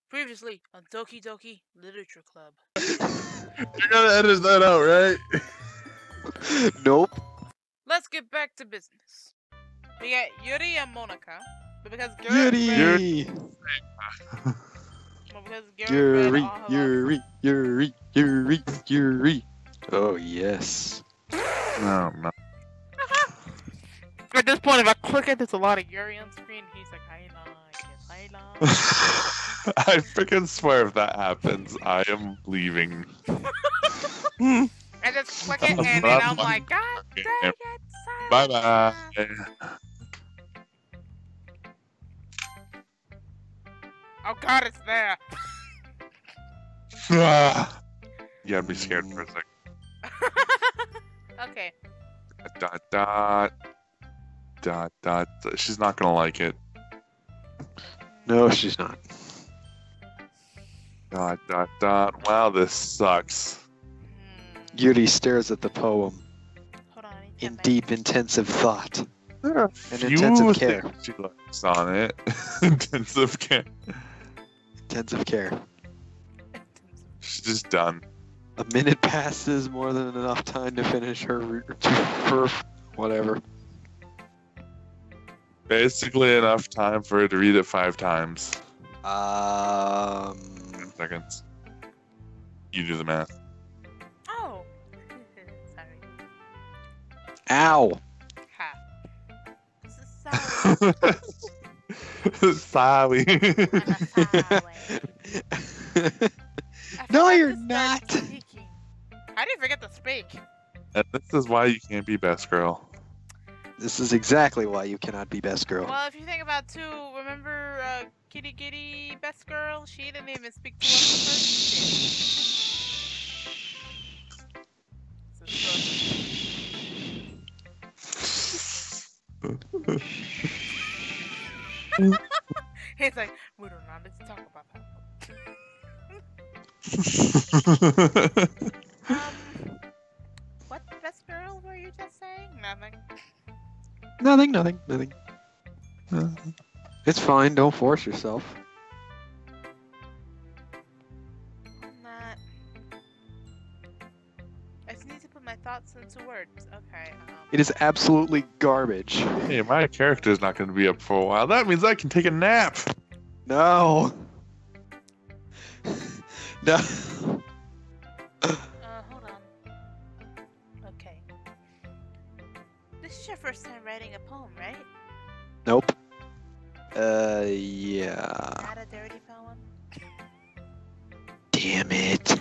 Previously on Doki Doki Literature Club. You're gonna edit that out, right? Nope. Let's get back to business. We got Yuri and Monica, but because Garrett Yuri! read all her Yuri. Oh, yes. No, no. At this point, if I click it, there's a lot of Yuri on screen. He's like, I like. I freaking swear if that happens, I am leaving. I just click it, and then I'm like, God dang it, Bye bye. Oh God, it's there. You gotta be scared for a second. Okay. Dot. She's not gonna like it. No, she's not. Dot. Wow, this sucks. Yuri stares at the poem Hold on. in deep, intensive thought. There are And few intensive care. things she likes on it. Intensive care. Intensive care. She's just done. A minute passes, more than enough time to finish her whatever. Basically enough time for her to read it 5 times. 10 seconds. You do the math. Oh. Sorry. Ow! Ha. This is sorry. Sorry. No, you're not. How do you forget to speak? And this is why you can't be best girl. This is exactly why you cannot be best girl. Well, if you think about too, remember Kitty Best Girl? She didn't even speak to us first. He's like, we don't know, let's talk about that. What best girl were you just saying? Nothing. Nothing. It's fine, don't force yourself. Not. I just need to put my thoughts into words. Okay. It is absolutely garbage. Hey, my character's not going to be up for a while. That means I can take a nap. No. No. Hold on. Okay. This is your first time writing a poem, right? Nope. Yeah. Not a dirty poem? Damn it.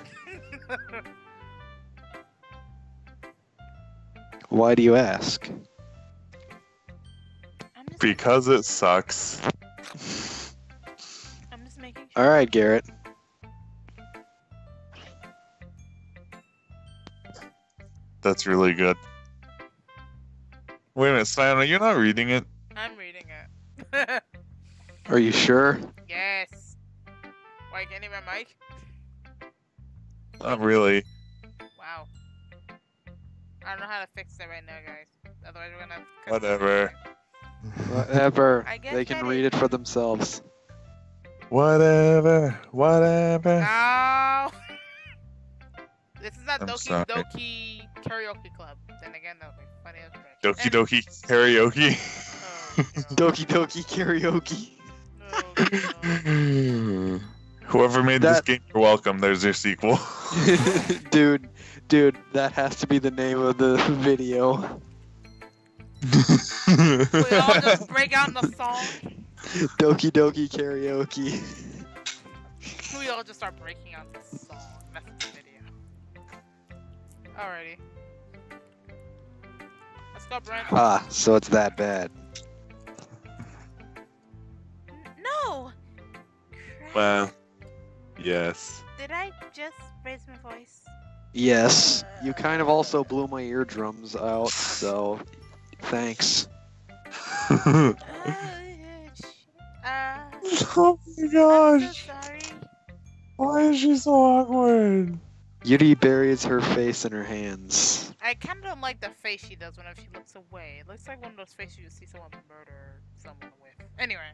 Why do you ask? Because it sucks. I'm just making sure. Alright, Garrett. That's really good. Wait a minute, Santa, you're not reading it? I'm reading it. Are you sure? Yes. Why, can't you hear my mic? Not really. Wow. I don't know how to fix that right now, guys. Otherwise, we're gonna. Whatever. Whatever. I guess They can that read it for themselves. Whatever. No. This is not I'm Doki sorry. Doki Karaoke Club. Then again, that would be funny as frick. Doki Doki karaoke. Oh, no. Doki Doki karaoke. No. Whoever made this game, you're welcome. There's your sequel. Dude, that has to be the name of the video. We all just break out in the song. Doki Doki karaoke. We all just start breaking out the song. That's the video. Alrighty. Let's go, Brent. Ah, so it's that bad. No! Crap. Well, yes. Did I just raise my voice? Yes, you kind of also blew my eardrums out, so thanks. Oh my I'm gosh! so sorry. Why is she so awkward? Yuri buries her face in her hands. I kind of don't like the face she does whenever she looks away. It looks like one of those faces you see someone murder someone with. Anyway.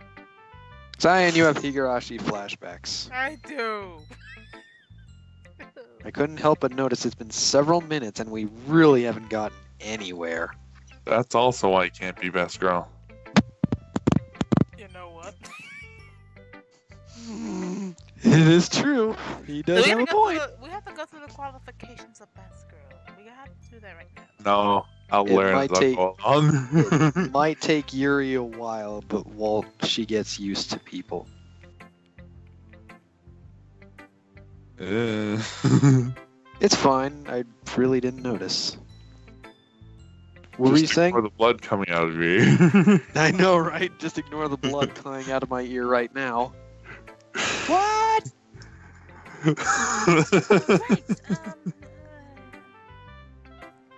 Cyan, you have Higurashi flashbacks. I do. I couldn't help but notice it's been several minutes and we really haven't gotten anywhere. That's also why you can't be best girl. You know what? It is true. He does have a point. We have to go through the qualifications of best girl. We have to do that right now. No, I'll It learn might as I take- go along. It might take Yuri a while, but she gets used to people. It's fine. I really didn't notice. What were you saying? Or the blood coming out of you. I know, right? Just ignore the blood coming out of my ear right now. What? Right.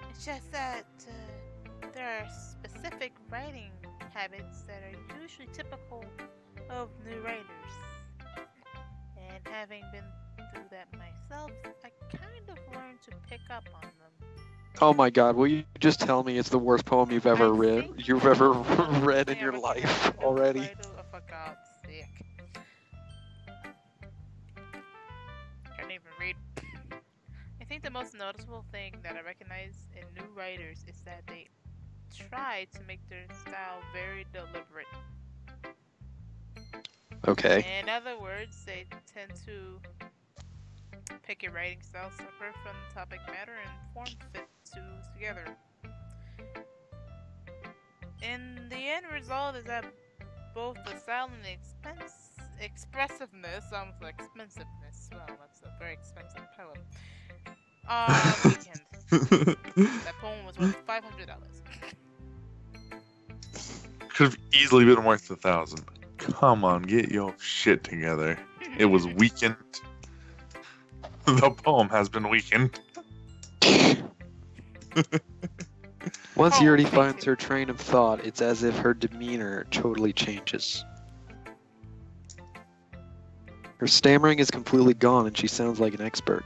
It's just that there are specific writing habits that are usually typical of new writers. And having been through that myself, I kind of learned to pick up on them. Oh my god, will you just tell me it's the worst poem you've ever read in your life already? For God's sake. Can't even read. I think the most noticeable thing that I recognize in new writers is that they try to make their style very deliberate. Okay. In other words, they tend to pick a writing style separate from the topic matter and form fit two together. And the end result is that both the style and the expressiveness, sounds like expensiveness, well, that's a very expensive poem, are weakened. That poem was worth $500. Could have easily been worth 1,000. Come on, get your shit together. It was weakened. The poem has been weakened. Once Oh, Yuri thank finds you. her train of thought, it's as if her demeanor totally changes. Her stammering is completely gone and she sounds like an expert.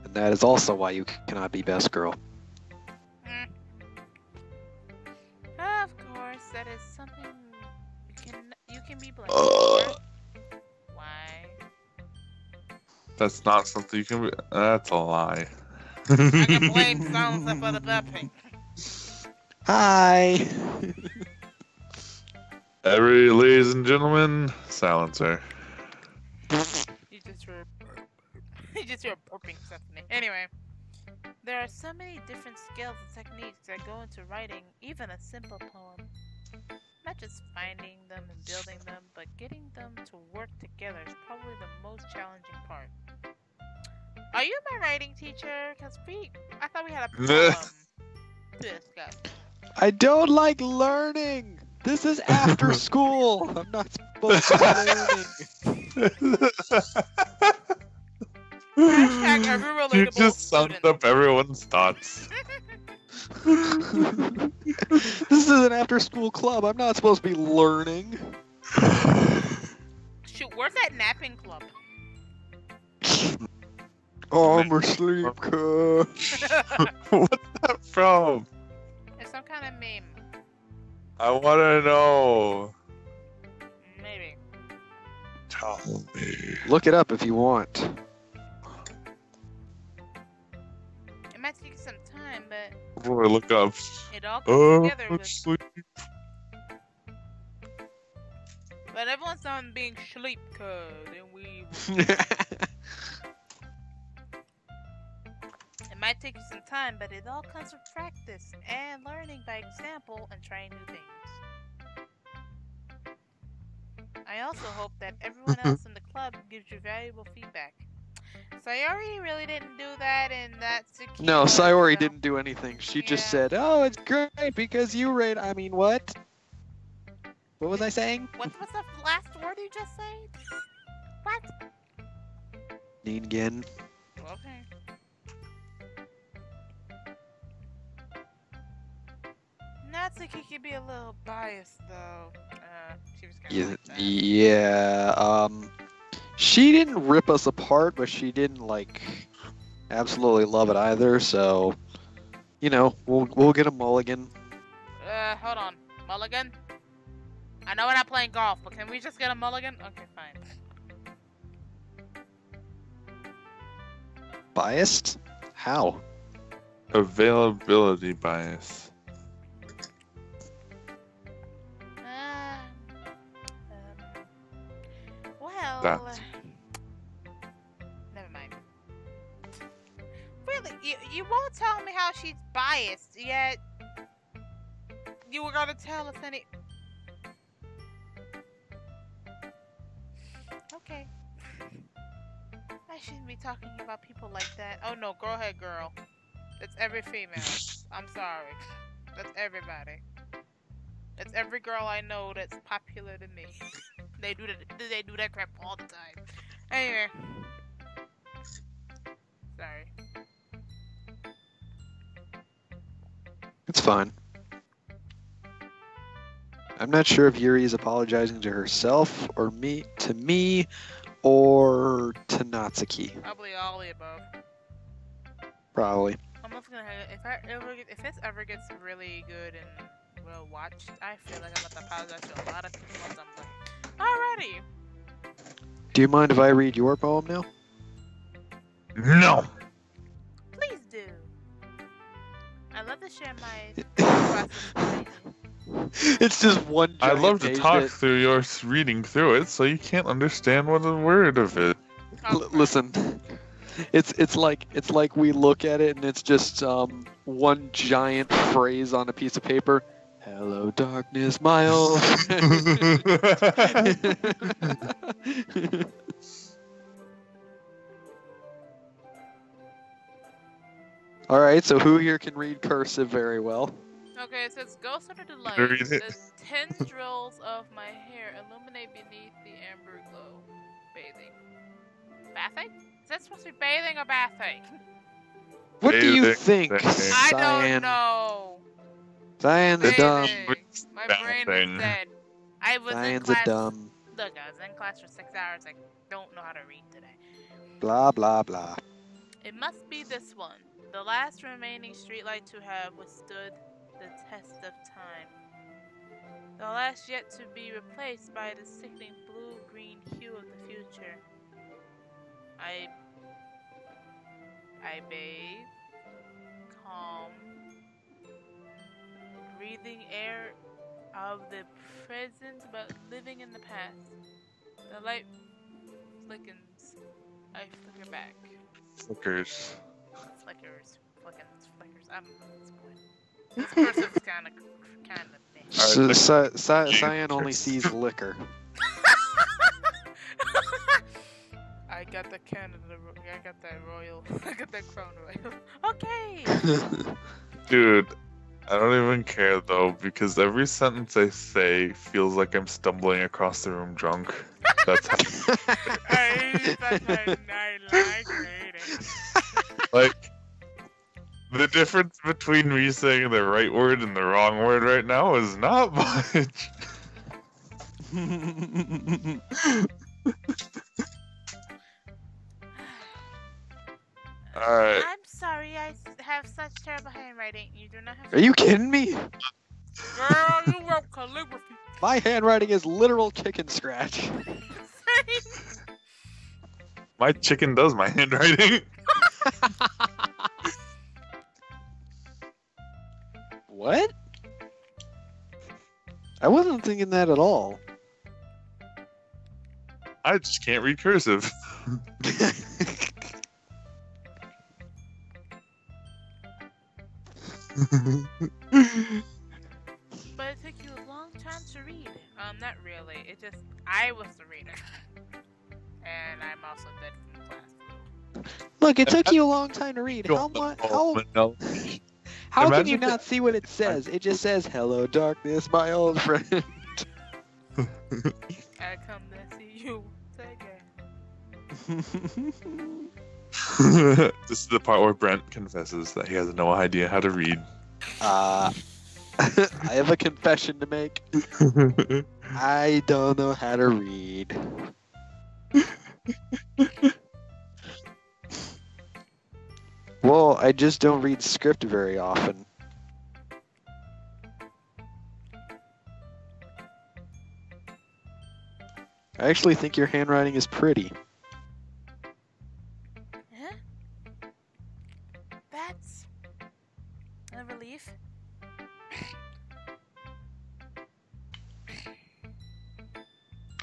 And that is also why you cannot be best girl. Of course, that is something you can be blamed for. Why? That's not something you can. That's a lie. I can blame sounds for the burping. Hi! Ladies and gentlemen, silencer. You just were burping something. Anyway, there are so many different skills and techniques that go into writing even a simple poem. Not just finding them and building them, but getting them to work together is probably the most challenging part. Are you my writing teacher? Because I thought we had a poem to discuss. I don't like learning! This is after school! I'm not supposed to be learning! Hashtag every relatable You just summed student. up everyone's thoughts. This is an after school club. I'm not supposed to be learning. Shoot, where's that napping club? Oh, I'm asleep, What's that from? It's some kind of meme. I want to know. Maybe. Tell me. Look it up if you want. It might take you some time, but Before I look up. it all comes Oh, together with... sleep. But everyone's done being sleep, cause then we... It might take you some time, but it all comes with practice and learning by example and trying new things. I also hope that everyone else in the club gives you valuable feedback. Sayori really didn't do that, and that's the key. No, Sayori didn't do anything. She just Yeah. said, "Oh, it's great because you rate." I mean, what? What was I saying? What was the last word you just said? What? Ningen. Okay. Natsuki could be a little biased, though. She was kind of Yeah, like that. yeah. She didn't rip us apart, but she didn't like absolutely love it either. So, you know, we'll get a mulligan. Hold on. Mulligan? I know we're not playing golf, but can we just get a mulligan? Okay, fine. Biased? How? Availability bias. Well, That's- never mind. Really, you won't tell me how she's biased, yet you were gonna tell us any... Okay. I shouldn't be talking about people like that. Oh no, go ahead, girl. That's every female. I'm sorry. That's everybody. That's every girl I know that's popular to me. They do that crap all the time. Anyway. Sorry. It's fine. I'm not sure if Yuri is apologizing to herself or to me or to Natsuki. Probably all the above. Probably. I'm not gonna if this ever gets really good and well watched, I feel like I'm gonna apologize to a lot of people on something. Alrighty. Do you mind if I read your poem now? No. Please do. I love to share my process with you. It's just one. I love to giant talk page through yours reading through it, so you can't understand what a word of it. Listen, it's like we look at it and it's just one giant phrase on a piece of paper. Hello, darkness, my old friend. All right, so who here can read cursive very well? Okay, it says, Ghost under the light. Read it. The tendrils of my hair illuminate beneath the amber glow. Bathing. Bathing? Is that supposed to be bathing or bathing? What do you Bathing, think, bathing. I Cyan? don't know. Cyan's a dumb. Bathing. My brain Bathing. is dead. I was in Cyan's a class. dumb. Look, I was in class for 6 hours. I don't know how to read today. Blah blah blah. It must be this one. The last remaining streetlight to have withstood the test of time. The last yet to be replaced by the sickening blue-green hue of the future. I bathe, calm, breathing air of the present but living in the past. The light flickens. I flicker back. Flickers. Flickers. I don't know at this point. This cursive is kind of meh. Cyan only sees liquor. I got the Canada. I got that royal. I got that crown royal. Okay. Dude, I don't even care though, because every sentence I say feels like I'm stumbling across the room drunk. That's how, That's my like rating. like, the difference between me saying the right word and the wrong word right now is not much. Alright. I'm sorry. I have such terrible handwriting. You do not have. Are you kidding me? Girl, you wrote calligraphy. My handwriting is literal chicken scratch. My chicken does my handwriting. What? I wasn't thinking that at all. I just can't read cursive. But it took you a long time to read. Not really. It just I was the reader, and I'm also dead from class. Look, it took you a long time to read. How much? How can you Imagine- not see what it says? It just says, "Hello, darkness, my old friend." I come to see you again. This is the part where Brent confesses that he has no idea how to read. I have a confession to make. I don't know how to read. Well, I just don't read script very often. I actually think your handwriting is pretty. Huh? That's a relief.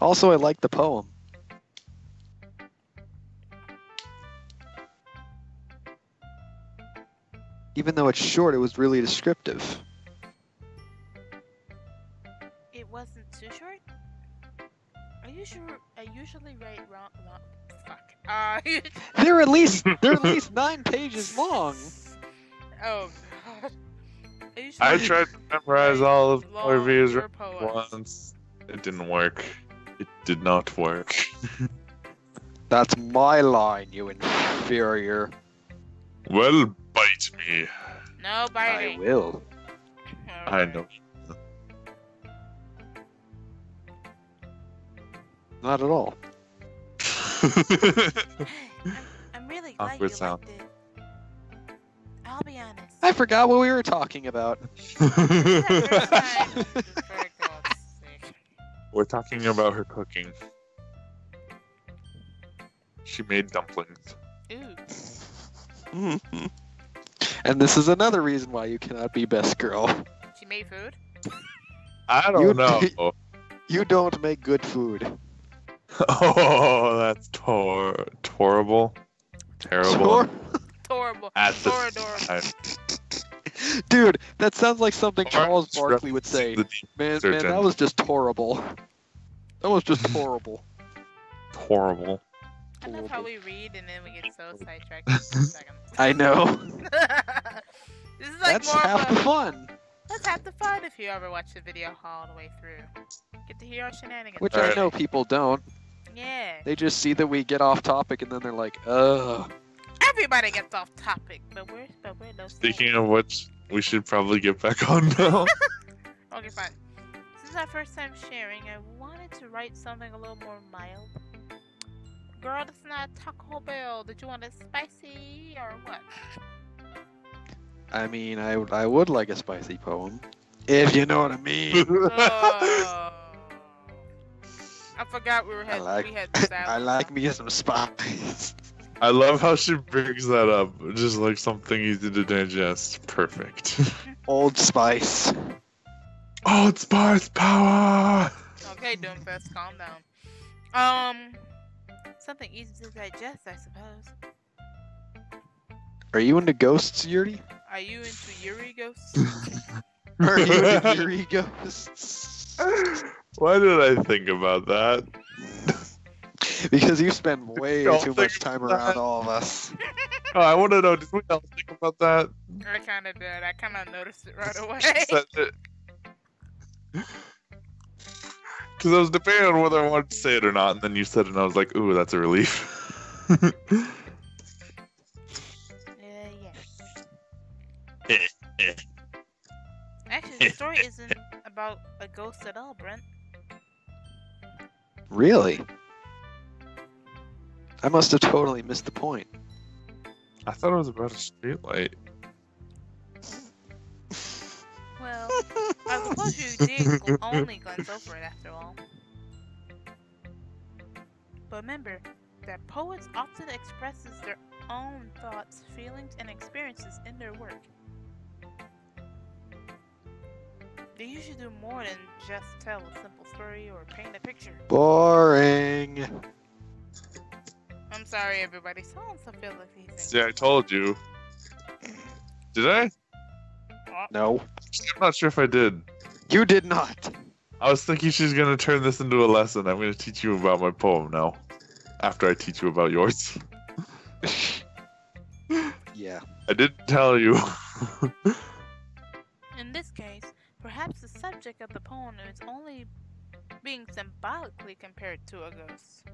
Also, I like the poem. Even though it's short, it was really descriptive. It wasn't too short? Are you sure? I usually write wrong. Fuck. They're at least 9 pages long. Oh god. I tried to memorize all of Olivia's your poems. once. It didn't work. It did not work. That's my line, you inferior. Well, bite me. No I biting. will. I know. Not at all. I'm really glad Awkward you sound. liked it. I'll be honest. I forgot what we were talking about. For God's sake. We're talking about her cooking. She made dumplings. Ooh. And this is another reason why you cannot be best girl. She made food? I don't You- know. You don't make good food. Oh, that's horrible. Terrible. Horrible. At the Toradora. time. Dude, that sounds like something Or Charles it's Barkley would say. the deep Man, search that was just horrible. That was just horrible. horrible. I love how we read and then we get so sidetracked in 2 seconds. I know. This is like That's more half of the a... fun. That's half the fun if you ever watch the video all the way through. Get to hear our shenanigans. Which Alright. I know people don't. Yeah. They just see that we get off topic and then they're like, ugh. Everybody gets off topic, but we're no Speaking of which, we should probably get back on now. Okay, fine. This is our first time sharing. I wanted to write something a little more mild. Girl, it's not Taco Bell. Did you want it spicy or what? I mean, I would like a spicy poem. If you know what I mean. Oh. I forgot we had I this I like me some spice. I love how she brings that up. Just like something easy to digest. Perfect. Old Spice. Oh, it's Spice Power! Okay, Doomfist, calm down. Something easy to digest, I suppose. Are you into ghosts, Yuri? Are you into Yuri ghosts? Are you into Yuri ghosts? Why did I think about that? Because you spend way Don't too think much time about around that. all of us. Oh, I want to know, did we all think about that? I kind of did. I kind of noticed it right away. Because I was debating on whether I wanted to say it or not, and then you said it, and I was like, ooh, that's a relief. Yeah. Actually, the story isn't about a ghost at all, Brent. Really? I must have totally missed the point. I thought it was about a streetlight. Well, I suppose you did only glance over it after all. But remember that poets often expresses their own thoughts, feelings, and experiences in their work. They usually do more than just tell a simple story or paint a picture. Boring. I'm sorry, everybody. Someone still feels like these things. See, I told you. Did I? No, I'm not sure if I did. you did not. I was thinking she's gonna turn this into a lesson. I'm gonna teach you about my poem now. After I teach you about yours. Yeah. I didn't tell you. In this case, perhaps the subject of the poem is only being symbolically compared to a ghost.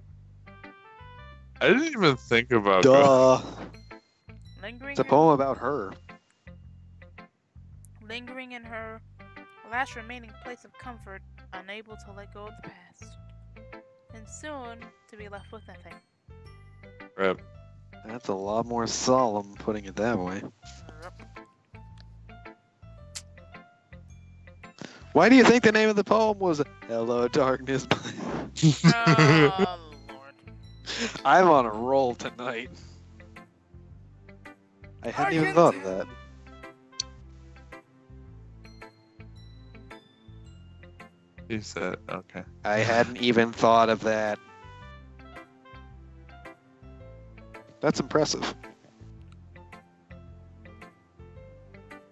I didn't even think about Duh. Lingering, It's a poem about her. lingering in her last remaining place of comfort, unable to let go of the past, and soon to be left with nothing. Rip. That's a lot more solemn, putting it that way. Why do you think the name of the poem was Hello, Darkness? Oh, Lord. I'm on a roll tonight. I hadn't even thought of that. You said okay. I hadn't even thought of that. That's impressive.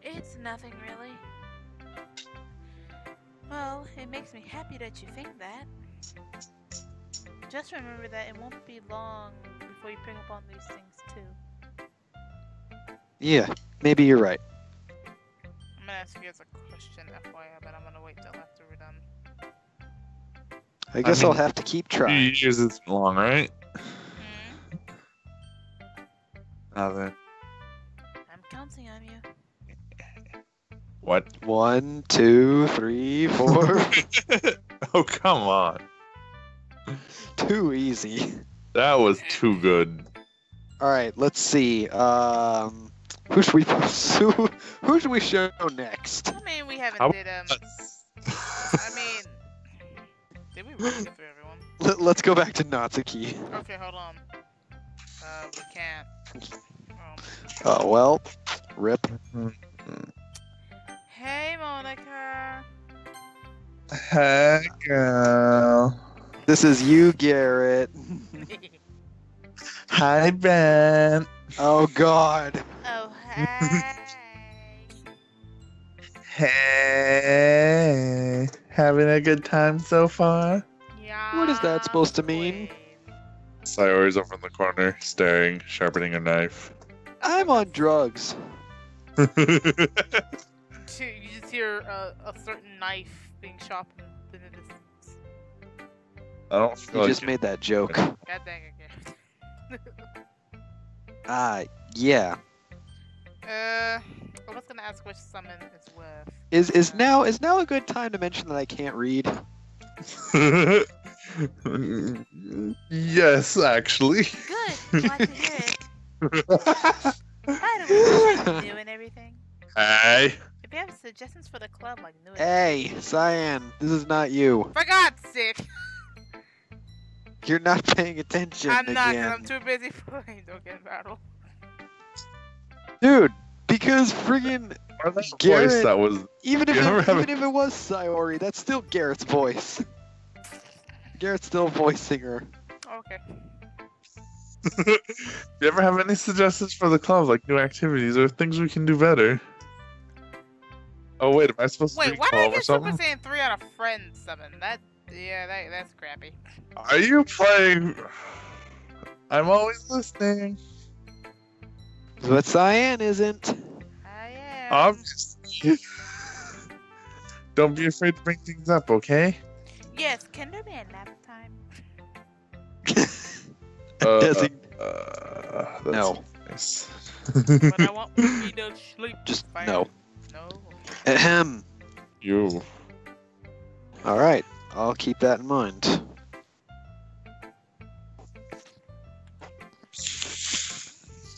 It's nothing really. Well, it makes me happy that you think that. Just remember that it won't be long before you pick up on these things too. Yeah, maybe you're right. I'm gonna ask you guys a question, FYI, but I'm gonna wait till after we're done. I guess mean, I'll have to keep 2 trying. years isn't long, right? Hmm? Now then, I'm counting on you. what? 1, 2, 3, 4. Oh, come on. Too easy. That was too good. All right, let's see. Who should we who should we show next? I mean, we haven't How- did I mean, did we really get through everyone? Let's go back to Natsuki. Okay, hold on. We can't. Oh well, rip. Hey, Monica. Hey, girl. This is you, Garrett. Hi, Ben. Oh God. Oh, hey. Hey. Having a good time so far? Yeah. What is that supposed to mean? Sayori's over in the corner, staring, sharpening a knife. I'm on drugs. You just hear a certain knife being sharpened in the distance. I don't feel You like just it. made that joke. God dang it, Garrett. Yeah. I was gonna ask which summon is with. Is now a good time to mention that I can't read? Yes, actually. Good. Glad to hear it. By the way, like new and everything. Hey. If you have suggestions for the club, like new. Hey, Cyan, this is not you. For God's sake! You're not paying attention I'm not, 'cause again. I'm too busy playing Dokkan Battle. Dude, because friggin' Or that Garrett- voice that was. even if You ever have even if it was Sayori, that's still Garrett's voice. Garrett's still voicing her. Okay. Do you ever have any suggestions for the club, like new activities or things we can do better? Oh wait, am I supposed to Wait, read why did I club or get Super something? Saiyan 3 out of Friends summon? That's crappy. Are you playing? I'm always listening. But Cyan isn't. I am. Obviously. Don't be afraid to bring things up, okay? Yes, can there be a nap time? Doesn't- That's No. Nice. But I want me to sleep. Just Fine. no. No? Ahem. You. Alright, I'll keep that in mind.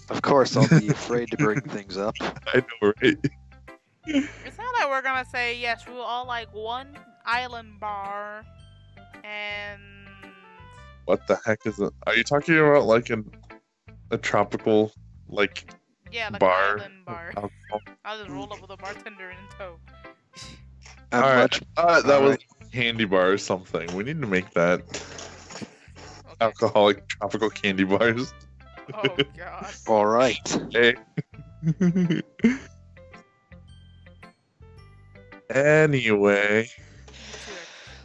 Of course, I'll be afraid to bring things up. I know, right? It's not like we're gonna say, yes, we will all like one island bar and. What the heck is it? Are you talking about like a tropical, like, Yeah, like bar? an island bar. alcohol? I'll just roll up with a bartender in tow. I'm Alright, much. that was alright. candy bar or something. We need to make that Okay. alcoholic tropical candy bars. Oh god. Alright. Hey. Anyway,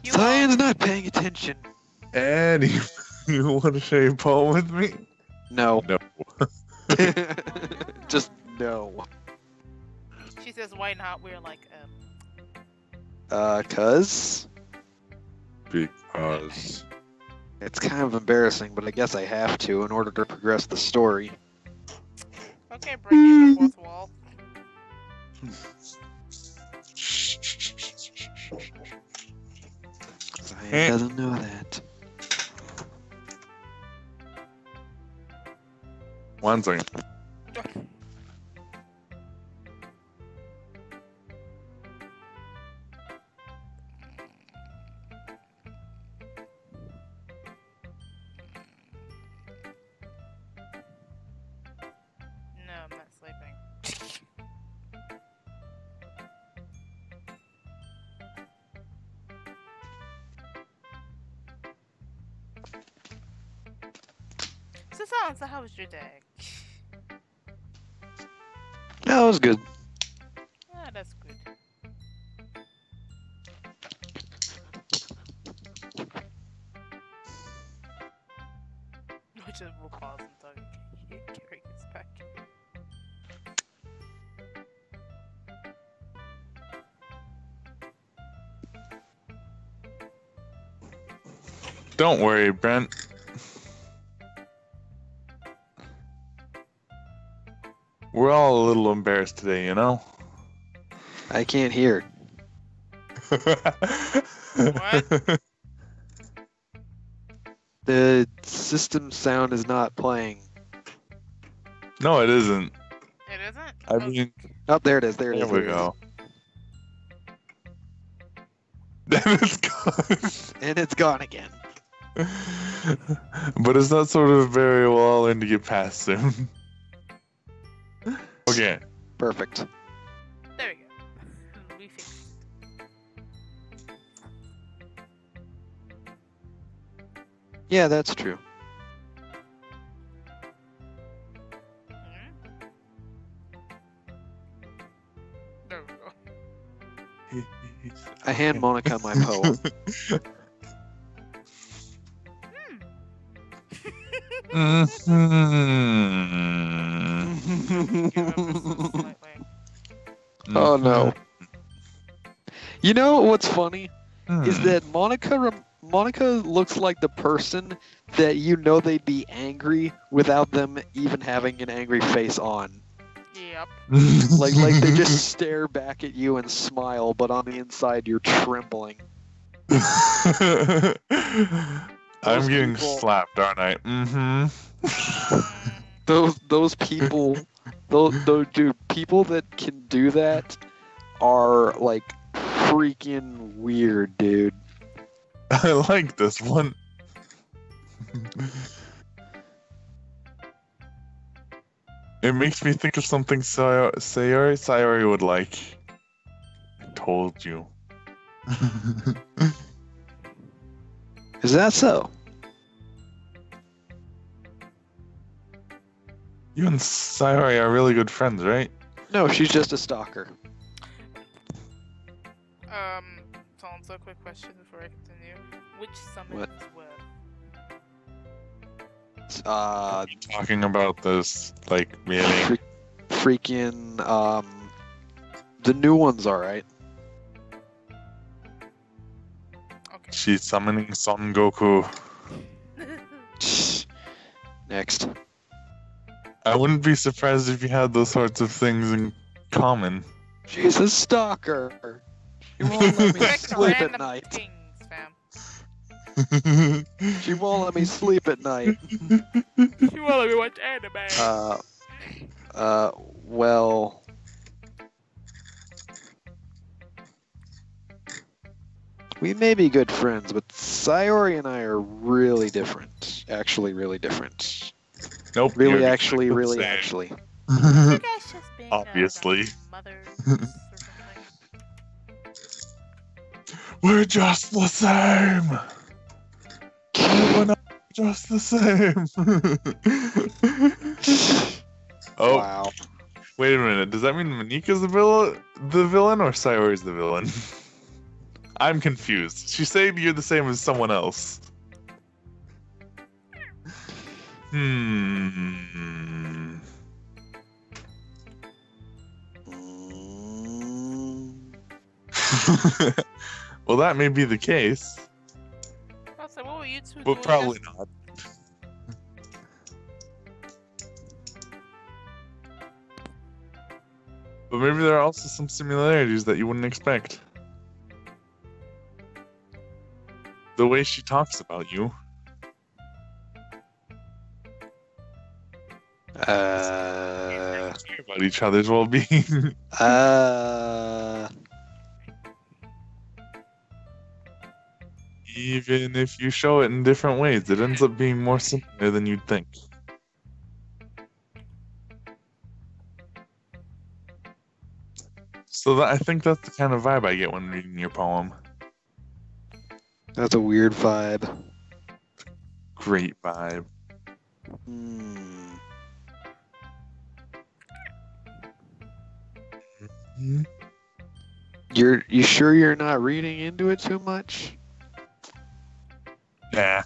You Cyan's not paying attention. you want to share a poem with me? No. No. Just no. She says, why not? We're like, Cuz Because it's kind of embarrassing, but I guess I have to in order to progress the story. okay, breaking the fourth wall. Cyan doesn't know that. one second. So, Silence, how was your day? That was good. Ah, that's good. Which is we'll pause until Gary gets back. Don't worry, Brent. We're all a little embarrassed today, you know? I can't hear. What? The system sound is not playing. No, it isn't. It isn't? I mean, Oh, there it is. There it there is. we there it is. go. Then it's gone. And it's gone again. But it's not sort of very well. I'll learn to get past soon. Okay. Perfect. There we go. We fixed it. Yeah, that's true. Hmm? There we go. I hand Monica my poem. Oh no. You know what's funny is that Monica looks like the person that you know they'd be angry without them even having an angry face on. Yep. Like they just stare back at you and smile, but on the inside you're trembling. I'm Those getting people- slapped, aren't I? Mm-hmm. Those people, those dude, people that can do that are like freaking weird, dude. I like this one. It makes me think of something Sayori would like. I told you. Is that so? You and Sayori are really good friends, right? No, she's just a stalker. So quick question before I continue. Which summons What? were? Talking about this, like, really? Freaking the new one's all right. Okay. She's summoning Son Goku. Next. I wouldn't be surprised if you had those sorts of things in common. She's a stalker. She won't let me Pick sleep at random night. things, fam. She won't let me sleep at night. You want to watch anime? Well. We may be good friends, but Sayori and I are really different. Actually, really different. Nope. Really, you're actually, exactly really, the same. actually. You guys just being Obviously. mothers or something. We're just the same. We're not just the same. Oh, Wow. wait a minute. Does that mean Monika's the villain, or Sayori's the villain? I'm confused. She's saying you're the same as someone else. Hmm. Well, that may be the case, I was like, what were you two doing? but probably not. But maybe there are also some similarities that you wouldn't expect. The way she talks about you. Care about each other's well-being. Even if you show it in different ways, it ends up being more similar than you'd think. So I think that's the kind of vibe I get when reading your poem. That's a weird vibe. great vibe. Hmm. You sure you're not reading into it too much? Nah.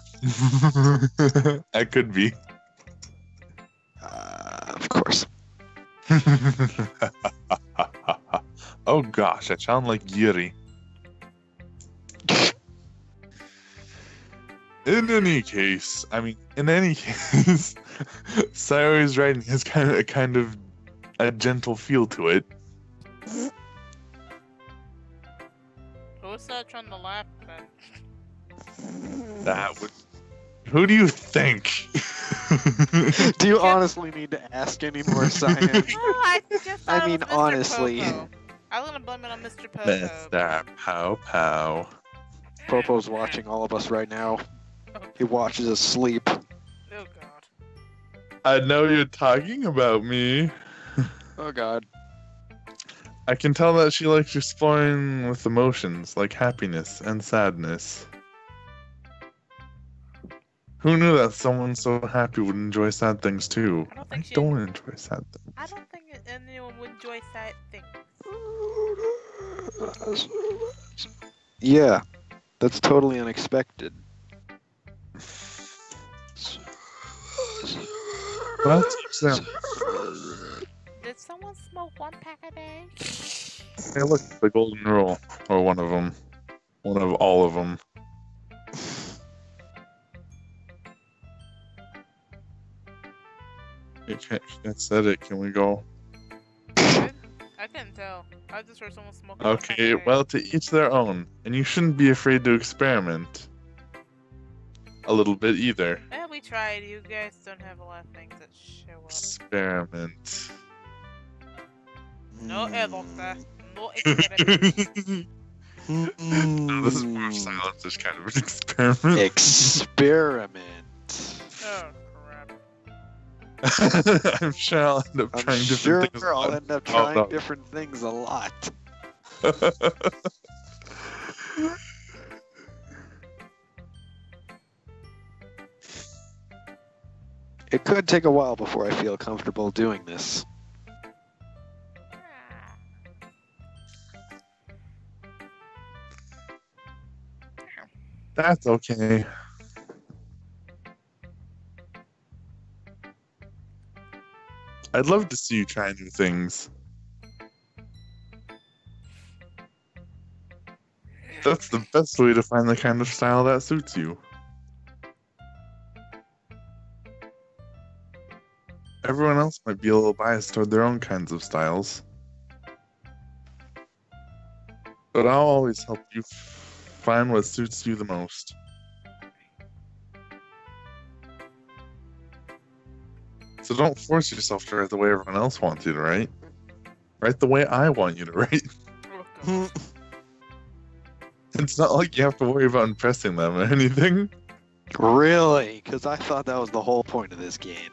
That could be. Of course. Oh gosh, I sound like Yuri. In any case, Sayori's writing has kind of a gentle feel to it. Who's that trying to laugh at? That would. Who do you think? Do you honestly need to ask any more, Cyan? No, I just thought I mean, it was Mr. honestly. Popo. I'm gonna blame it on Mr. Popo. Mr. Pow Pow. Popo's watching all of us right now. He watches us sleep. Oh god. I know you're talking about me. Oh god. I can tell that she likes exploring with emotions like happiness and sadness. Who knew that someone so happy would enjoy sad things too? I don't I think she- don't enjoy sad things. I don't think anyone would enjoy sad things. Yeah, that's totally unexpected. Well, teach them. Did someone smoke one pack a day? Hey, look, the golden rule, or one of them, one of all of them. That said it. Can we go? I couldn't tell. I just heard someone smoking. one pack a Okay, day. well, to each their own, and you shouldn't be afraid to experiment. A little bit either. We tried. You guys don't have a lot of things that show up. Experiment. No, doctor. No experiment. No, this is more of silence. It's kind of an experiment. Experiment. Oh crap. I'm sure I'll end up I'm trying sure different things. I'll end up Oh, trying no. different things a lot. It could take a while before I feel comfortable doing this. That's okay. I'd love to see you try new things. That's the best way to find the kind of style that suits you. Everyone else might be a little biased toward their own kinds of styles. But I'll always help you find what suits you the most. So don't force yourself to write the way everyone else wants you to write. Write the way I want you to write. Oh, God. It's not like you have to worry about impressing them or anything. Really? Because I thought that was the whole point of this game.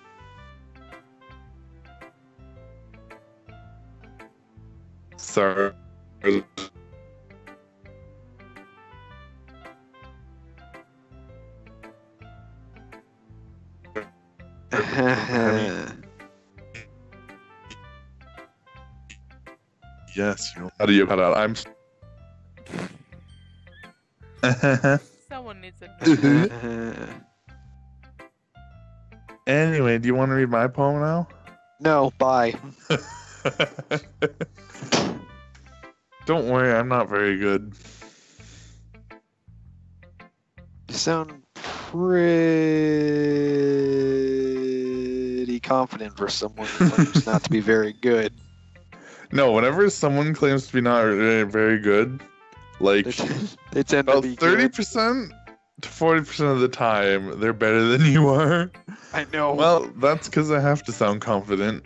Sorry. Yes, you know how do you cut out? I'm. Someone needs a Anyway, do you want to read my poem now? No, bye. Don't worry, I'm not very good. You sound pretty confident for someone who claims not to be very good. No, whenever someone claims to be not very good, like They tend to about be good. 30% to 40% of the time, they're better than you are. I know. Well, that's because I have to sound confident.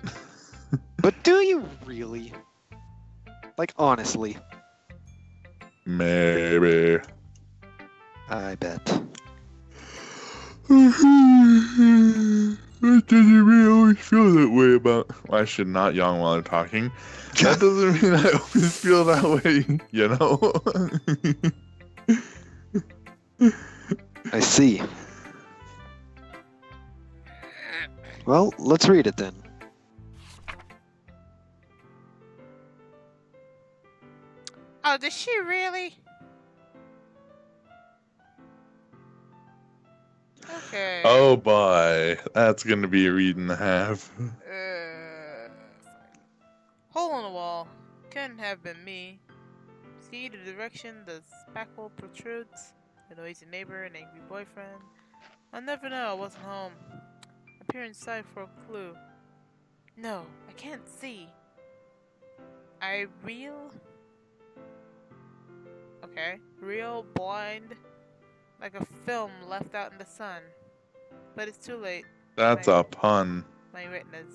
But do you really? Like, honestly. Maybe. I bet. That doesn't mean I always feel that way about. Well, I should not yawn while I'm talking. That doesn't mean I always feel that way, you know? I see. Well, let's read it then. Oh, did she really? Okay. Oh boy, that's gonna be a read and a half. Fine. Hole in the wall. Couldn't have been me. See the direction the spackle protrudes. A noisy neighbor, an angry boyfriend. I'll never know I wasn't home. I peer inside for a clue. No, I can't see. Real blind, like a film left out in the sun. But it's too late. That's a pun. My retinas.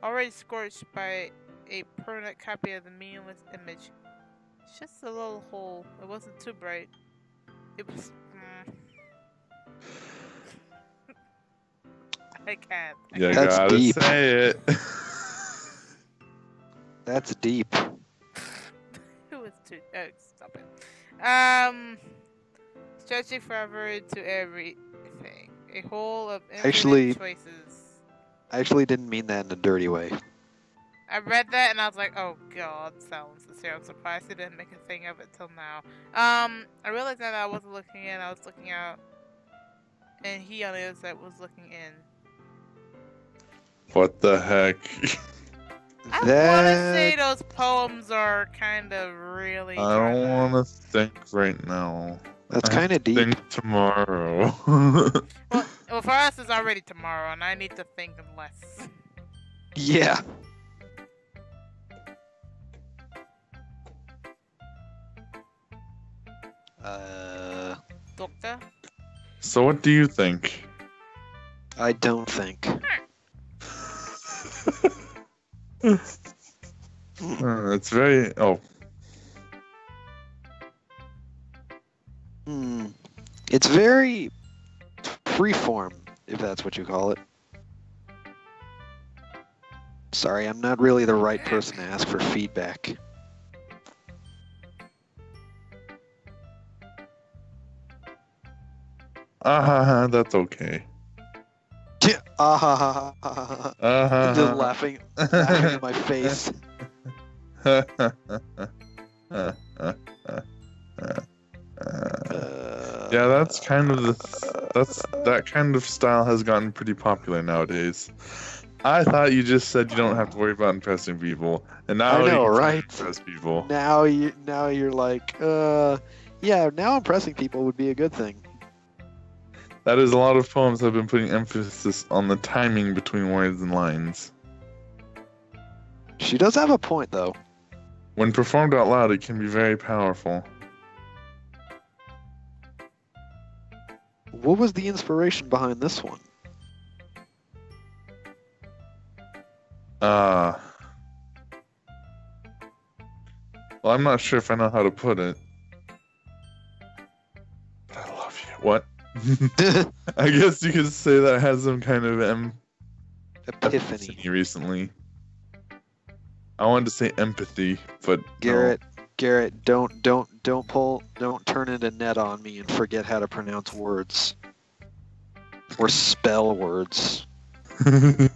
Already scorched by a permanent copy of the meaningless image. It's just a little hole. It wasn't too bright. It was. I can't. You That's gotta deep. say it. That's deep. It was too. Oh, stop it. Stretching forever into everything. A hole of infinite Actually- choices. I actually didn't mean that in a dirty way. I read that and I was like, oh god, sounds sincere. I'm surprised they didn't make a thing of it till now. I realized that I wasn't looking in, I was looking out. And he on the other side was looking in. What the heck? I want to say those poems are kind of really. I don't want to think right now. That's I have kind of to deep. Think tomorrow. Well, for us, it's already tomorrow, and I need to think less. Yeah. Doctor? So what do you think? I don't think. It's very. Oh, It's very freeform, if that's what you call it. Sorry, I'm not really the right person to ask for feedback. that's okay. Ah ha ha ha ha ha. Just laughing in my face. Yeah, that's kind of that kind of style has gotten pretty popular nowadays. I thought you just said you don't have to worry about impressing people, and now I know, you right? impress people. Now you're like, yeah, now impressing people would be a good thing. That is, a lot of poems have been putting emphasis on the timing between words and lines. She does have a point, though. When performed out loud, it can be very powerful. What was the inspiration behind this one? Well, I'm not sure if I know how to put it. But I love you. What? I guess you could say that I had some kind of Epiphany. recently. I wanted to say empathy, but Garrett, don't turn into Ned on me and forget how to pronounce words. Or spell words. no.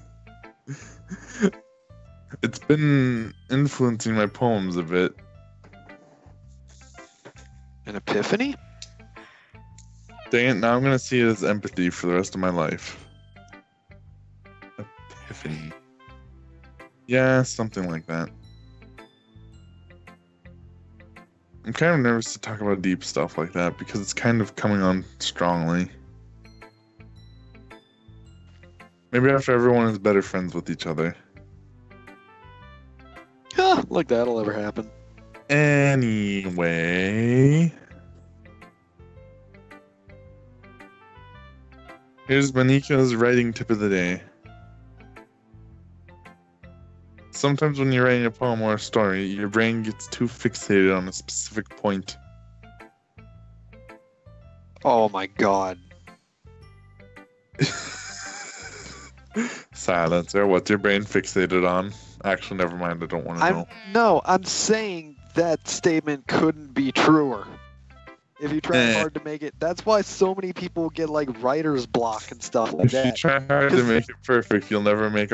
It's been influencing my poems a bit. An epiphany? Dang it, now I'm gonna see it as empathy for the rest of my life. Epiphany. Yeah, something like that. I'm kind of nervous to talk about deep stuff like that because it's kind of coming on strongly. Maybe after everyone is better friends with each other. Yeah, like that'll ever happen. Anyway. Here's Manika's writing tip of the day. Sometimes when you're writing a poem or a story, your brain gets too fixated on a specific point. Oh my god. Silencer, what's your brain fixated on? Actually, never mind, I don't want to know. No, I'm saying that statement couldn't be truer. If you try hard to make it, that's why so many people get like writer's block and stuff like If you that. try hard to make it perfect, you'll never make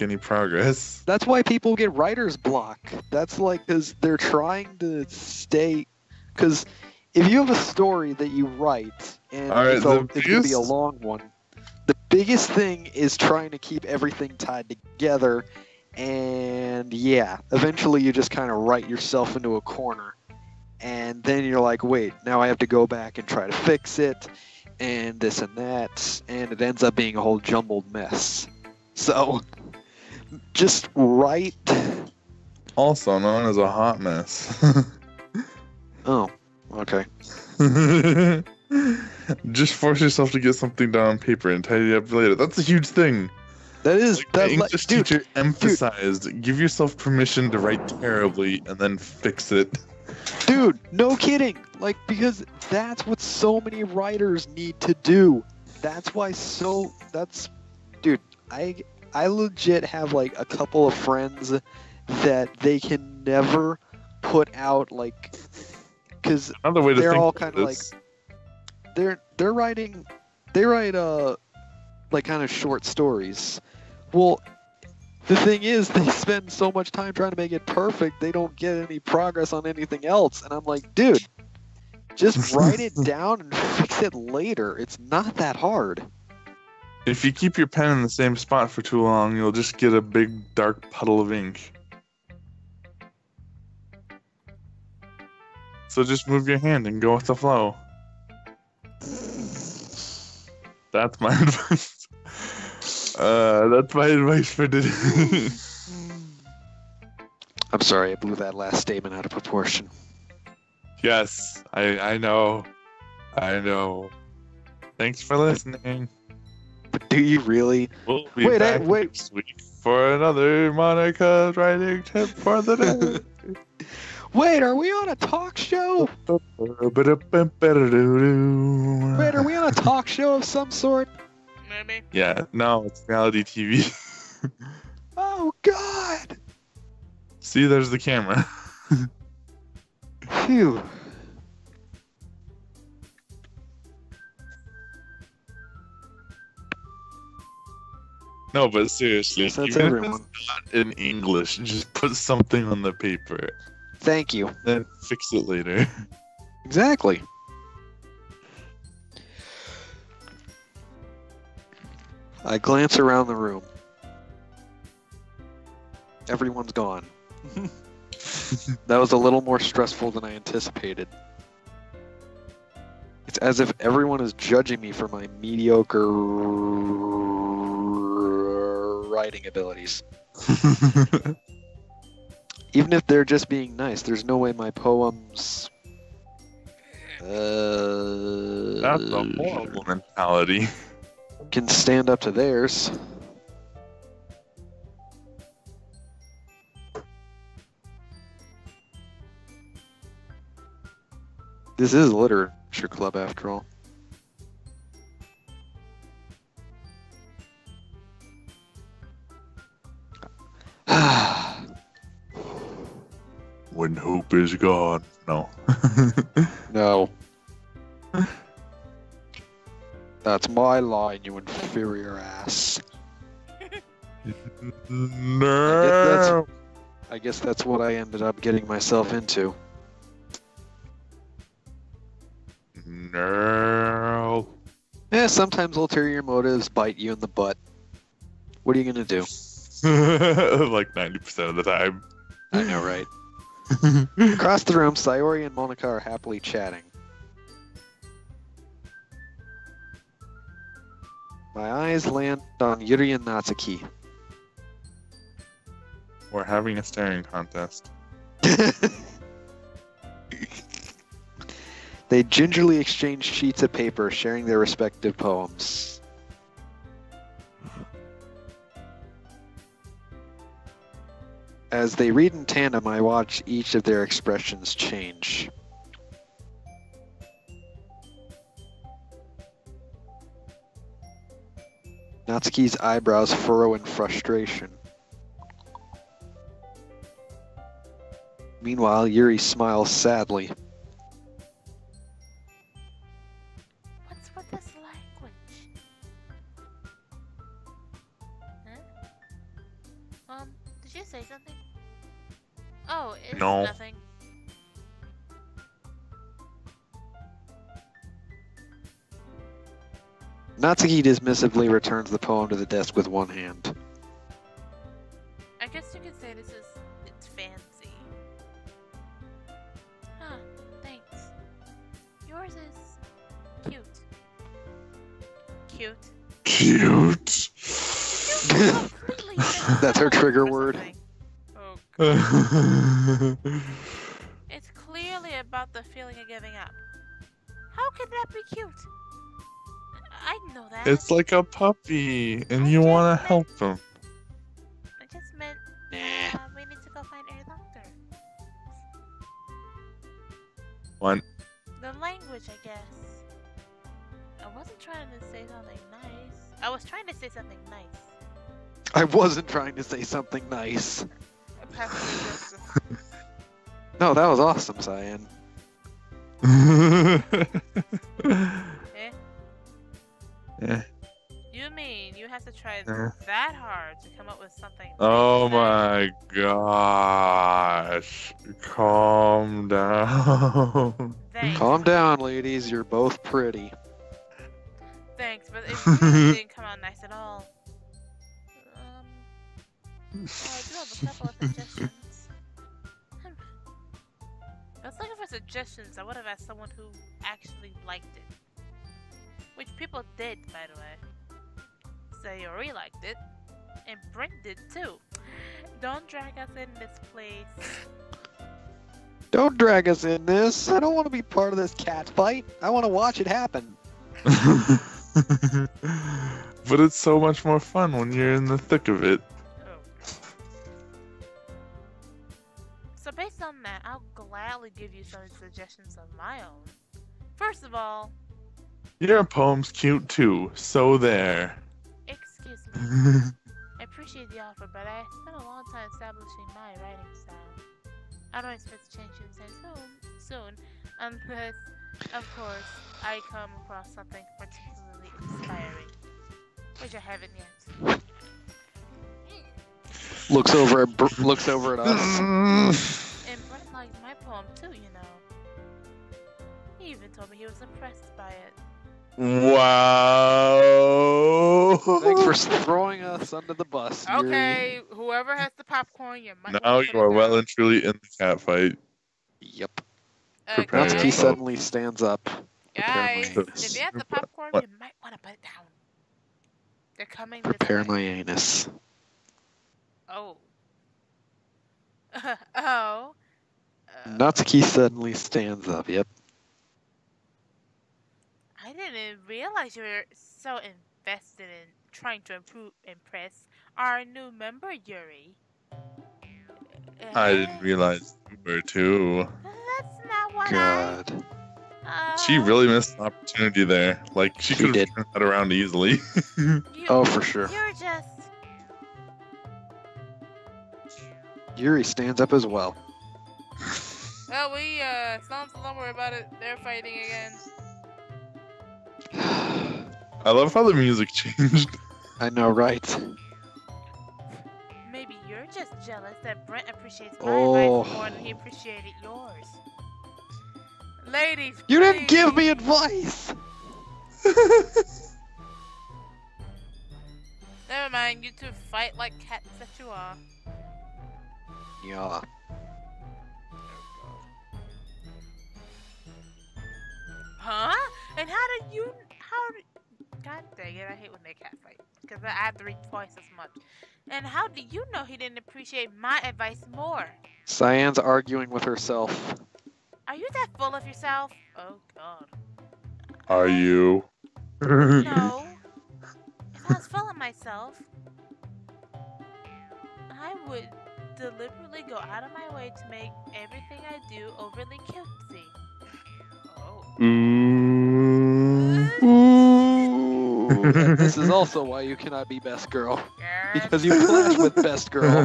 any progress. That's why people get writer's block. That's like because they're trying to stay. Because if you have a story that you write and it's going to be a long one, the biggest thing is trying to keep everything tied together. And yeah, eventually you just kind of write yourself into a corner. And then you're like, wait, now I have to go back and try to fix it, and this and that, and it ends up being a whole jumbled mess. So, just write. Also known as a hot mess. Oh, okay. Just force yourself to get something down on paper and tidy it up later. That's a huge thing. That is Like the English teacher emphasized, give yourself permission to write terribly and then fix it. Dude, no kidding. Like, because that's what so many writers need to do. That's why dude, I legit have like a couple of friends that they can never put out, like, because they're all kind of like, they write like kind of short stories. Well, the thing is, they spend so much time trying to make it perfect, they don't get any progress on anything else. And I'm like, dude, just write it down and fix it later. It's not that hard. If you keep your pen in the same spot for too long, you'll just get a big dark puddle of ink. So just move your hand and go with the flow. That's my advice. That's my advice for today. I'm sorry, I blew that last statement out of proportion. Yes, I know. I know. Thanks for listening. But do you really? We'll be back next week for another Monica's writing tip for the day. Wait, are we on a talk show? Wait, are we on a talk show of some sort? Maybe. Yeah, no, it's reality TV. Oh, God! See, there's the camera. Phew. No, but seriously, That's even everyone. if it's not in English, just put something on the paper. Thank you. Then fix it later. Exactly. I glance around the room. Everyone's gone. That was a little more stressful than I anticipated. It's as if everyone is judging me for my mediocre writing abilities. Even if they're just being nice, there's no way my poems... That's a horrible mentality. can stand up to theirs. This is a literature club, after all. When hope is gone. No. No. That's my line, you inferior ass. No. I guess that's what I ended up getting myself into. No. Yeah, sometimes ulterior motives bite you in the butt. What are you gonna do? Like 90% of the time. I know, right? Across the room, Sayori and Monica are happily chatting. My eyes land on Yuri and Natsuki. We're having a staring contest. They gingerly exchange sheets of paper, sharing their respective poems. As they read in tandem, I watch each of their expressions change. Natsuki's eyebrows furrow in frustration. Meanwhile, Yuri smiles sadly. say something? Oh, it's No. nothing. Natsuki dismissively returns the poem to the desk with one hand. I guess you could say it's fancy. Huh, thanks. Yours is cute. Cute. Cute. Completely That's her trigger or word. something. Oh, God. It's clearly about the feeling of giving up. How could that be cute? I know that. It's like a puppy, and I you just want to meant- help him. I just meant Nah. we need to go find a doctor. What? The language, I guess. I wasn't trying to say something nice. I was trying to say something nice. I wasn't trying to say something nice. Passive aggressive. No, that was awesome, Cyan. Eh? Eh. You mean you have to try Eh. that hard to come up with something? Oh nice? my gosh. Calm down. Thanks. Calm down, ladies. You're both pretty. Thanks, but it really didn't come out nice at all. I do have a couple of suggestions. I was looking for suggestions. I would have asked someone who actually liked it. Which people did, by the way. Sayori liked it. And Brent did too. Don't drag us in this place. Don't drag us in this. I don't want to be part of this cat fight. I want to watch it happen. But it's so much more fun when you're in the thick of it. Oh. So based on that, I'll gladly give you some suggestions of my own. First of all, Your poem's cute too, so there. excuse me. I appreciate the offer, but I spent a long time establishing my writing style. I don't expect to change anytime soon, unless, of course, I come across something particularly inspiring, which I haven't yet. Looks over at us. And Brent liked my poem too, you know. He even told me he was impressed by it. Wow. Thanks for throwing us under the bus. Yuri. Okay, whoever has the popcorn, you might. Now wanna put you it are well down. and truly in the cat fight. Yep. Prepare Natsuki yourself. Okay. suddenly stands up. Prepare my Guys, anus. if you have the popcorn, What? you might want to put it down. They're coming this Prepare way. my anus. Oh. Oh. Natsuki suddenly stands up. Yep. I didn't realize you were so invested in trying to impress our new member, Yuri. I didn't realize you were too. That's not what God. She really missed an opportunity there. Like, she She could have did. turned that around easily. Oh, for sure. You're just. Yuri stands up as well. Well, don't worry about it. They're fighting again. I love how the music changed. I know, right? Maybe you're just jealous that Brent appreciates my Oh. advice more than he appreciated yours. Ladies, You didn't give me please. advice! Never mind, you two fight like cats that you are. Yeah. Huh? And God dang it, I hate when they cat fight. Because I have to read twice as much. And how do you know he didn't appreciate my advice more? Cyan's arguing with herself. Are you that full of yourself? Oh, God. Are you? No. If I was full of myself, I would deliberately go out of my way to make everything I do overly cutesy. Oh. Ooh. Ooh. This is also why you cannot be best girl. Yes. Because you clash with best girl.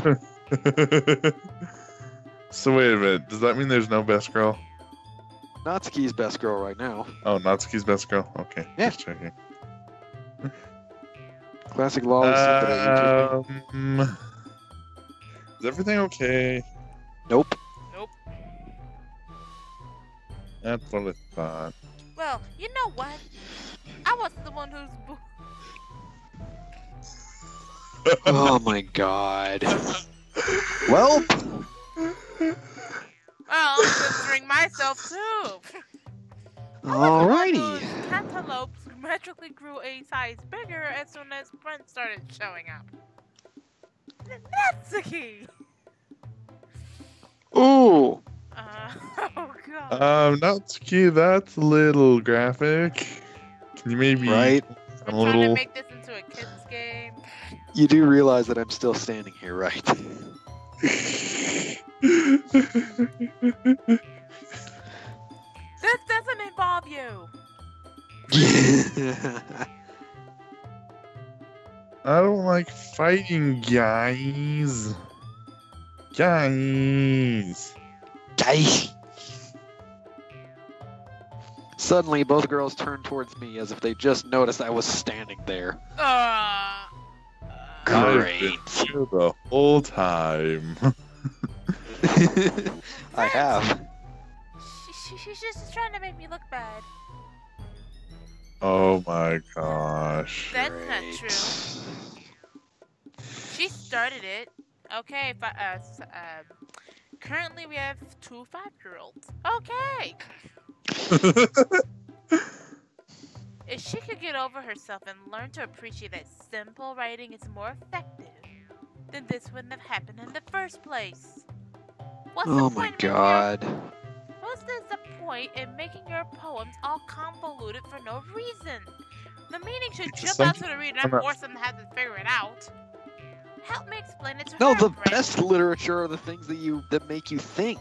So wait a minute. Does that mean there's no best girl? Natsuki's best girl right now. Oh, Natsuki's best girl? Okay. Yeah. Just checking. Classic lolly secret. Um, Is everything okay? Nope. Nope. That's what I thought. Well, you know what? I was the one who's Oh my god. Well, I'm censoring myself too. alrighty. Cantaloupes magically grew a size bigger as soon as Brent started showing up. That's the key. Ooh. Oh god. Natsuki, that's a little graphic. Can you maybe Right? We're a trying to little? make this into a kid's game. You do realize that I'm still standing here, right? This doesn't involve you. I don't like fighting, guys. Guys. Suddenly, both girls turned towards me as if they just noticed I was standing there. I've been Great. here the whole time. I have. She's just trying to make me look bad. Oh my gosh. That's not Great. true. She started it. Okay, currently we have 2 5-year-olds. Okay. If she could get over herself and learn to appreciate that simple writing is more effective, then this wouldn't have happened in the first place. What's Oh the my point in making god. What's the point in making your poems all convoluted for no reason? The meaning should Because jump out to the reader and I'm not- force them to have to figure it out. Help me explain it to No, her, the Brent. best literature are the things that make you think.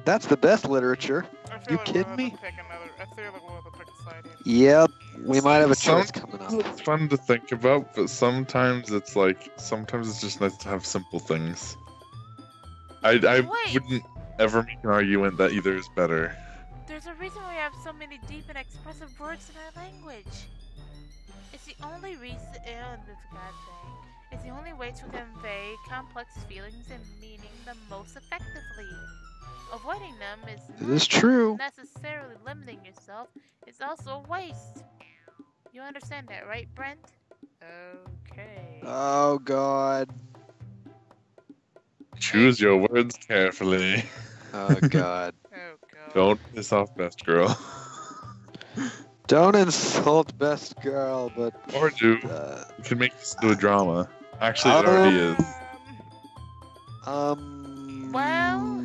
That's the best literature. I feel You like kidding we'll me? have to pick I feel like we'll have to pick a side here. Yep, we might have a Some- choice coming up. It's fun to think about, but sometimes it's just nice to have simple things. I Wait. wouldn't ever make an argument that either is better. There's a reason we have so many deep and expressive words in our language. It's the only reason, it's the only way to convey complex feelings and meaning the most effectively. Avoiding them is It not is true. necessarily limiting yourself. It's also a waste. You understand that, right, Brent? Okay. Oh god. Choose your words carefully. Oh god. Oh god. Don't piss off best girl. Don't insult best girl, but Or do. You can make this into a drama. Actually, it already is. Well-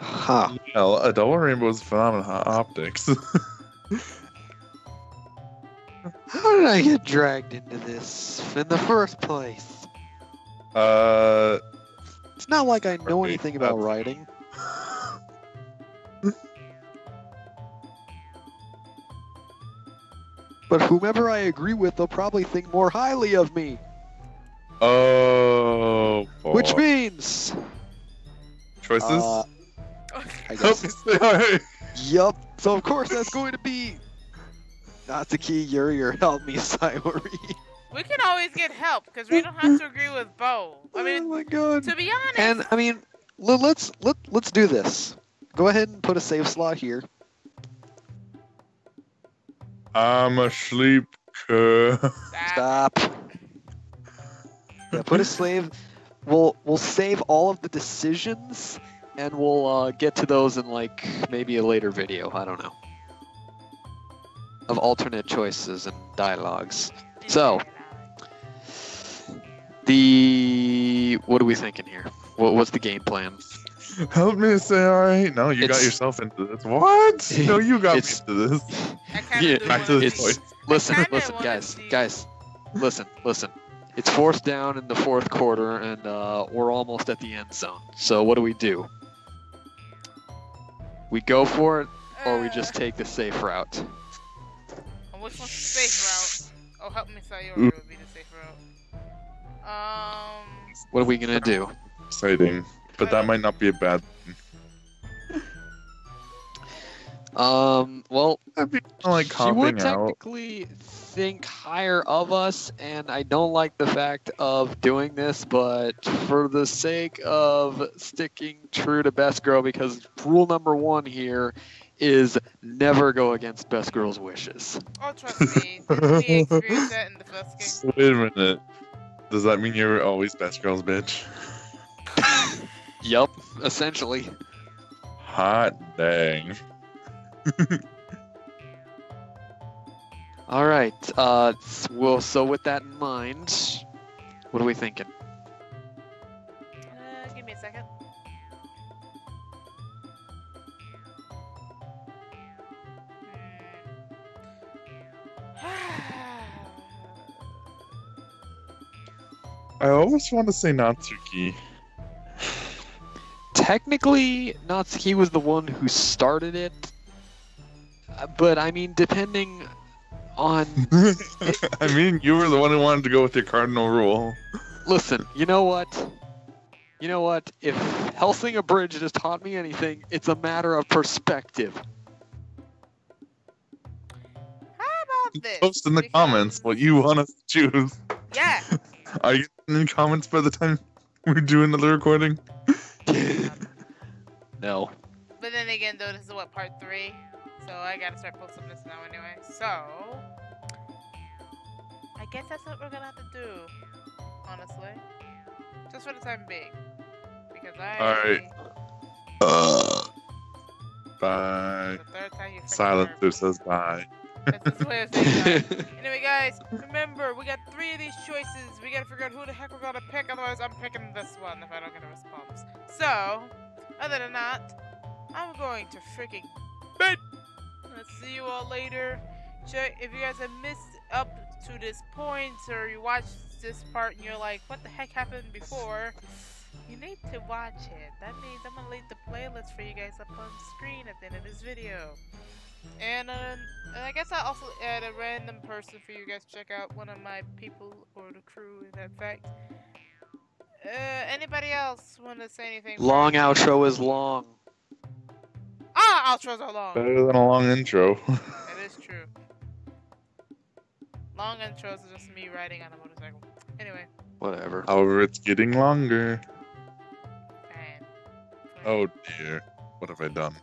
Huh. Well, a double rainbow is a phenomenon of optics. How did I get dragged into this in the first place? It's not like I know Right, anything about that's- writing. But whomever I agree with, they'll probably think more highly of me. Oh, boy. Which means, Choices? I Help guess, me stay high. yup. So of course that's going to be Natsuki, Yuri, or help me, Sayori. We can always get help because we don't have to agree with Bo. I Oh mean, my god. to be honest, And I mean, let's do this. Go ahead and put a save slot here. I'm asleep. Stop. Yeah, put a slave. We'll save all of the decisions, and we'll get to those in like maybe a later video. I don't know. Of alternate choices and dialogues. So, what are we thinking here? What's the game plan? Help me say alright. No, you got It's- yourself into this. What? No, you got me It's- into this. I kinda Yeah, do back to wanna the see- choice. Listen, kinda listen, wanna guys, see- guys, listen. It's fourth down in the fourth quarter, and we're almost at the end zone. So what do? We go for it, or we just take the safe route? Which one's the safe route? Oh, help me, Sayori would be the safe route. What are we gonna do? Exciting. But that might not be a bad thing. Well, I'd be like she would comping out. technically think higher of us, and I don't like the fact of doing this, but for the sake of sticking true to best girl, because rule number 1 here is never go against best girl's wishes. Oh, trust me. Didn't we experience that in the first game? Wait a minute. Does that mean you're always best girl's bitch? Yup, essentially. Hot dang. All right. So with that in mind, what are we thinking? Give me a second. I always want to say Natsuki. Technically, Natsuki was the one who started it, but I mean, depending on. I mean, you were the one who wanted to go with your cardinal rule. Listen, you know what? You know what? If Hellsinger Bridge has taught me anything, it's a matter of perspective. How about this? Post in the comments what you want us to choose. Yeah. Are you in the comments by the time we're doing the recording? No. But then again, though, this is what, part 3? So I gotta start posting this now anyway. So, I guess that's what we're gonna have to do, honestly. Just for the time being. Because Alright. Bye. The third time you freaking Silence burped. who says bye. That's his way of saying bye. Anyway, guys, remember, we got 3 of these choices. We gotta figure out who the heck we're gonna pick. Otherwise, I'm picking this one if I don't get a response. So, other than that, I'm going to freaking bed. Let's see you all later. Check if you guys have missed up to this point, or you watched this part and you're like, what the heck happened before? You need to watch it. That means I'm gonna leave the playlist for you guys up on screen at the end of this video. And I guess I'll also add a random person for you guys to check out, one of my people or the crew in that fact. Anybody else want to say anything? Long first? outro is long. Ah, outros are long. Better than a long intro. That is true. Long intros are just me riding on a motorcycle. Anyway. Whatever. However, it's getting longer. Fine. Oh dear. What have I done?